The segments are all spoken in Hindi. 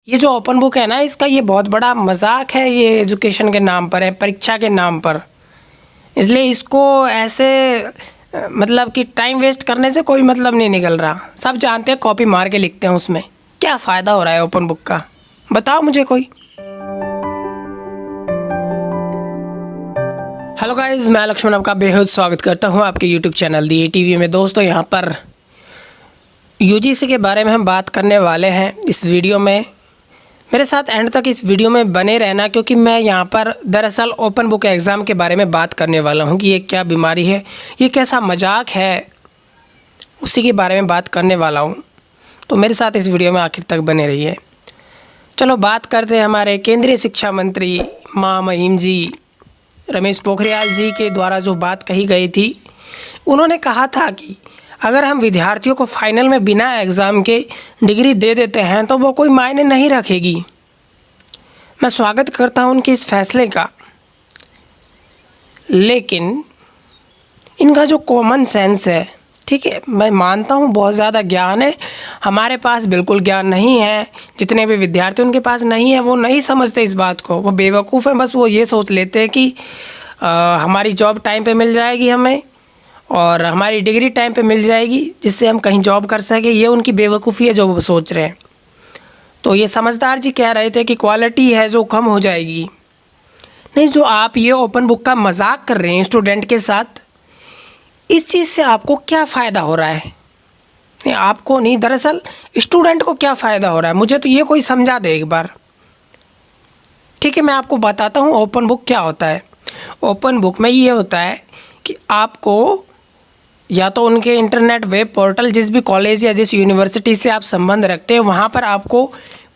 ये जो ओपन बुक है ना, इसका ये बहुत बड़ा मजाक है। ये एजुकेशन के नाम पर है, परीक्षा के नाम पर। इसलिए इसको ऐसे मतलब कि टाइम वेस्ट करने से कोई मतलब नहीं निकल रहा। सब जानते हैं, कॉपी मार के लिखते हैं उसमें। क्या फ़ायदा हो रहा है ओपन बुक का, बताओ मुझे कोई। हेलो गाइस, मैं लक्ष्मण आपका बेहद स्वागत करता हूं आपके यूट्यूब चैनल दी टीवी में। दोस्तों, यहां पर यूजीसी के बारे में हम बात करने वाले हैं इस वीडियो में। मेरे साथ एंड तक इस वीडियो में बने रहना, क्योंकि मैं यहाँ पर दरअसल ओपन बुक एग्ज़ाम के बारे में बात करने वाला हूँ कि ये क्या बीमारी है, ये कैसा मजाक है, उसी के बारे में बात करने वाला हूँ। तो मेरे साथ इस वीडियो में आखिर तक बने रहिए। चलो बात करते हैं हमारे केंद्रीय शिक्षा मंत्री महामहिम जी रमेश पोखरियाल जी के द्वारा जो बात कही गई थी। उन्होंने कहा था कि अगर हम विद्यार्थियों को फाइनल में बिना एग्ज़ाम के डिग्री दे देते हैं तो वो कोई मायने नहीं रखेगी। मैं स्वागत करता हूं उनके इस फैसले का, लेकिन इनका जो कॉमन सेंस है, ठीक है, मैं मानता हूं बहुत ज़्यादा ज्ञान है, हमारे पास बिल्कुल ज्ञान नहीं है। जितने भी विद्यार्थी उनके पास नहीं है, वो नहीं समझते इस बात को, वो बेवकूफ़ हैं। बस वो ये सोच लेते हैं कि हमारी जॉब टाइम पे मिल जाएगी हमें, और हमारी डिग्री टाइम पे मिल जाएगी, जिससे हम कहीं जॉब कर सकें। ये उनकी बेवकूफ़ी है जो वो सोच रहे हैं। तो ये समझदार जी कह रहे थे कि क्वालिटी है जो कम हो जाएगी। नहीं, जो आप ये ओपन बुक का मजाक कर रहे हैं स्टूडेंट के साथ, इस चीज़ से आपको क्या फ़ायदा हो रहा है? नहीं, आपको नहीं, दरअसल स्टूडेंट को क्या फ़ायदा हो रहा है, मुझे तो ये कोई समझा दे एक बार। ठीक है, मैं आपको बताता हूँ ओपन बुक क्या होता है। ओपन बुक में ये होता है कि आपको या तो उनके इंटरनेट वेब पोर्टल, जिस भी कॉलेज या जिस यूनिवर्सिटी से आप संबंध रखते हैं, वहाँ पर आपको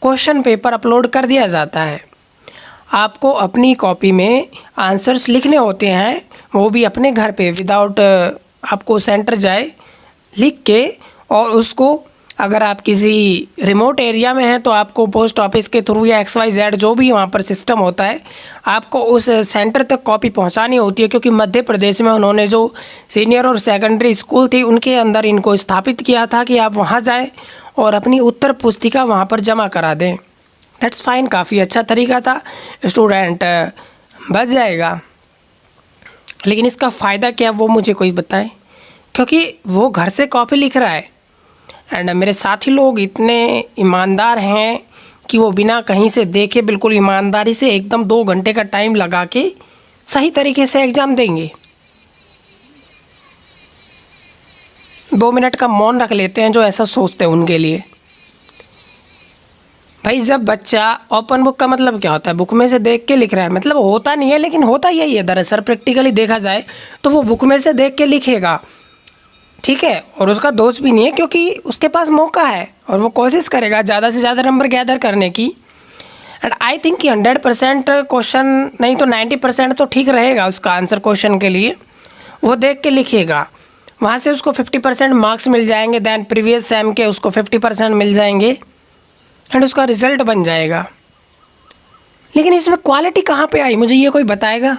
क्वेश्चन पेपर अपलोड कर दिया जाता है। आपको अपनी कॉपी में आंसर्स लिखने होते हैं, वो भी अपने घर पे विदाउट आपको सेंटर जाए लिख के, और उसको अगर आप किसी रिमोट एरिया में हैं तो आपको पोस्ट ऑफिस के थ्रू या XYZ जो भी वहाँ पर सिस्टम होता है, आपको उस सेंटर तक कॉपी पहुँचानी होती है। क्योंकि मध्य प्रदेश में उन्होंने जो सीनियर और सेकेंडरी स्कूल थी, उनके अंदर इनको स्थापित किया था कि आप वहाँ जाएं और अपनी उत्तर पुस्तिका वहाँ पर जमा करा दें। दैट्स फाइन, काफ़ी अच्छा तरीका था, स्टूडेंट बच जाएगा। लेकिन इसका फ़ायदा क्या वो मुझे कोई बताए, क्योंकि वो घर से कॉपी लिख रहा है। एंड मेरे साथी लोग इतने ईमानदार हैं कि वो बिना कहीं से देखे बिल्कुल ईमानदारी से एकदम 2 घंटे का टाइम लगा के सही तरीके से एग्ज़ाम देंगे। 2 मिनट का मौन रख लेते हैं जो ऐसा सोचते हैं उनके लिए। भाई, जब बच्चा ओपन बुक का मतलब क्या होता है, बुक में से देख के लिख रहा है, मतलब होता नहीं है लेकिन होता यही है। दरअसल प्रैक्टिकली देखा जाए तो वो बुक में से देख के लिखेगा, ठीक है, और उसका दोष भी नहीं है, क्योंकि उसके पास मौका है और वो कोशिश करेगा ज़्यादा से ज़्यादा नंबर गैदर करने की। एंड आई थिंक कि 100% क्वेश्चन नहीं तो 90% तो ठीक रहेगा उसका आंसर क्वेश्चन के लिए। वो देख के लिखेगा, वहाँ से उसको 50% मार्क्स मिल जाएंगे, दैन प्रीवियस सेम के उसको 50% मिल जाएंगे, एंड उसका रिज़ल्ट बन जाएगा। लेकिन इसमें क्वालिटी कहाँ पे आई, मुझे ये कोई बताएगा?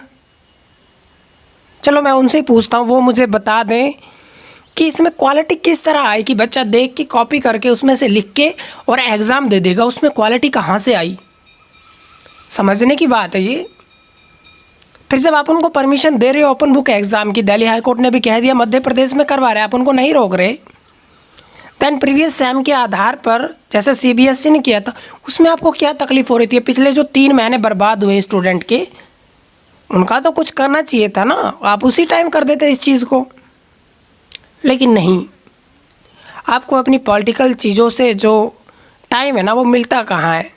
चलो मैं उनसे ही पूछता हूँ, वो मुझे बता दें कि इसमें क्वालिटी किस तरह आई कि बच्चा देख के कॉपी करके उसमें से लिख के और एग्ज़ाम दे देगा। उसमें क्वालिटी कहाँ से आई? समझने की बात है ये। फिर जब आप उनको परमिशन दे रहे हो ओपन बुक एग्ज़ाम की, दिल्ली हाई कोर्ट ने भी कह दिया मध्य प्रदेश में करवा रहे हैं, आप उनको नहीं रोक रहे, दैन प्रीवियस सेम के आधार पर जैसे CBSE ने किया था, उसमें आपको क्या तकलीफ़ हो रही थी? पिछले जो 3 महीने बर्बाद हुए स्टूडेंट के, उनका तो कुछ करना चाहिए था ना, आप उसी टाइम कर देते इस चीज़ को। लेकिन नहीं, आपको अपनी पॉलिटिकल चीज़ों से जो टाइम है ना, वो मिलता कहाँ है।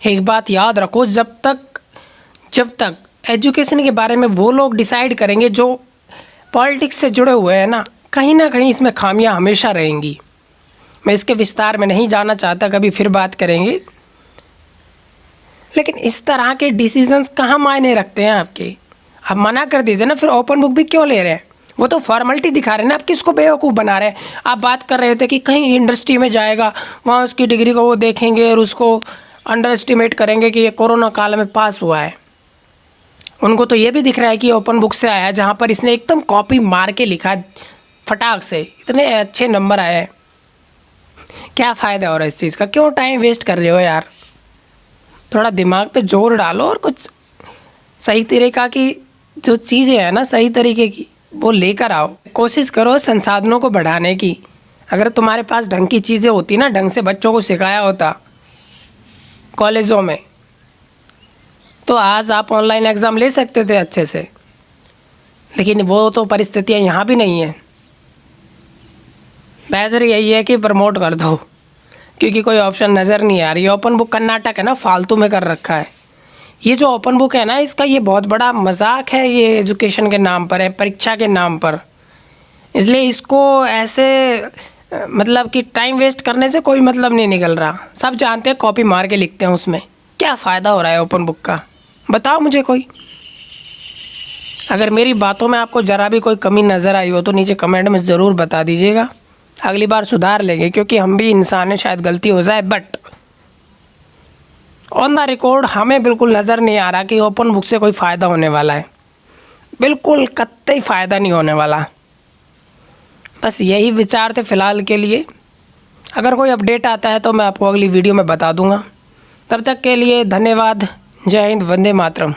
एक बात याद रखो, जब तक एजुकेशन के बारे में वो लोग डिसाइड करेंगे जो पॉलिटिक्स से जुड़े हुए हैं ना कहीं इसमें खामियां हमेशा रहेंगी। मैं इसके विस्तार में नहीं जाना चाहता, कभी फिर बात करेंगे। लेकिन इस तरह के डिसीजंस कहाँ मायने रखते हैं आपके? आप मना कर दीजिए ना, फिर ओपन बुक भी क्यों ले रहे हैं? वो तो फॉर्मेलिटी दिखा रहे हैं ना, आप किसको बेवकूफ़ बना रहे हैं? आप बात कर रहे थे कि कहीं इंडस्ट्री में जाएगा, वहाँ उसकी डिग्री को वो देखेंगे और उसको अंडर एस्टिमेट करेंगे कि ये कोरोना काल में पास हुआ है। उनको तो ये भी दिख रहा है कि ओपन बुक से आया है, जहाँ पर इसने एकदम कॉपी मार के लिखा फटाक से, इतने अच्छे नंबर आए हैं क्या फ़ायदा हो रहा है इस चीज़ का? क्यों टाइम वेस्ट कर रहे हो यार? थोड़ा दिमाग पे जोर डालो और कुछ सही तरीक़ा की जो चीज़ें हैं ना, सही तरीके की वो लेकर आओ। कोशिश करो संसाधनों को बढ़ाने की। अगर तुम्हारे पास ढंग की चीज़ें होती ना, ढंग से बच्चों को सिखाया होता कॉलेजों में, तो आज आप ऑनलाइन एग्ज़ाम ले सकते थे अच्छे से। लेकिन वो तो परिस्थितियाँ यहाँ भी नहीं है। बेहतर यही है कि प्रमोट कर दो, क्योंकि कोई ऑप्शन नज़र नहीं आ रही है। ओपन बुक कर्नाटक है ना, फालतू में कर रखा है। ये जो ओपन बुक है ना, इसका ये बहुत बड़ा मजाक है। ये एजुकेशन के नाम पर है, परीक्षा के नाम पर। इसलिए इसको ऐसे मतलब कि टाइम वेस्ट करने से कोई मतलब नहीं निकल रहा। सब जानते हैं, कॉपी मार के लिखते हैं उसमें। क्या फ़ायदा हो रहा है ओपन बुक का? बताओ मुझे कोई। अगर मेरी बातों में आपको ज़रा भी कोई कमी नज़र आई हो तो नीचे कमेंट में ज़रूर बता दीजिएगा। अगली बार सुधार लेंगे, क्योंकि हम भी इंसान हैं, शायद गलती हो जाए। बट ऑन द रिकॉर्ड हमें बिल्कुल नज़र नहीं आ रहा कि ओपन बुक से कोई फ़ायदा होने वाला है। बिल्कुल कतई फ़ायदा नहीं होने वाला। बस यही विचार थे फ़िलहाल के लिए। अगर कोई अपडेट आता है तो मैं आपको अगली वीडियो में बता दूंगा। तब तक के लिए धन्यवाद। जय हिंद, वंदे मातरम।